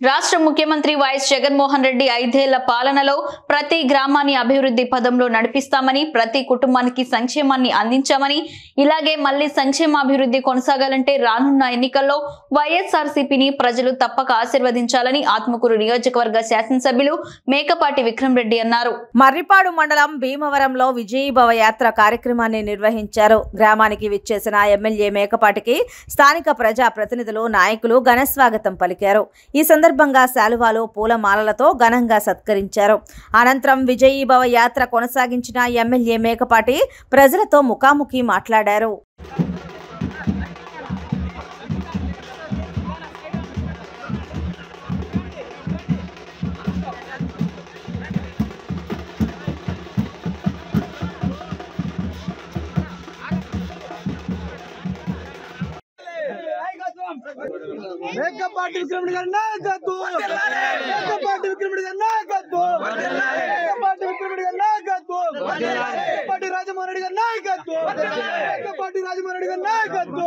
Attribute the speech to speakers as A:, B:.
A: రాష్ట్ర ముఖ్యమంత్రి వైఎస్ జగన్మోహన్ రెడ్డి 5 ఏళ్ల పాలనలో ప్రతి గ్రామాన్ని అభివృద్ధి పదంలో నడిపిస్తామని, ప్రతి కుటుంబానికి సంక్షేమాన్ని అందించామని, ఇలాగే మళ్లీ సంక్షేమాభివృద్ధి కొనసాగాలంటే రానున్న ఎన్నికల్లో వైఎస్ఆర్సీపీని ప్రజలు తప్పక ఆశీర్వదించాలని ఆత్మకూరు నియోజకవర్గ శాసనసభ్యులు మేకపాటి విక్రమ్ రెడ్డి అన్నారు.
B: మర్రిపాడు మండలం భీమవరంలో విజయీభవ యాత్ర కార్యక్రమాన్ని నిర్వహించారు. గ్రామానికి విచ్చేసిన ఎమ్మెల్యే మేకపాటికి స్థానిక ప్రజా ప్రతినిధులు, నాయకులు ఘనస్వాగతం పలికారు. ఈ సందర్భంగా శాలువాలు, పూలమాలలతో ఘనంగా సత్కరించారు. అనంతరం విజయీభవ యాత్ర కొనసాగించిన ఎమ్మెల్యే మేకపాటి ప్రజలతో ముఖాముఖి మాట్లాడారు.
C: మేకపాటి విక్రమ్ గారి నాయకత్వం, మేకపాటి విక్రమ్ గారి నాయకత్వం, మేకపాటి విక్రమ్ గారి నాయకత్వం, మేకపాటి రాజమోహన్ రెడ్డి గారి నాయకత్వం, మేకపాటి రాజమోహన్ రెడ్డి గారి నాయకత్వం.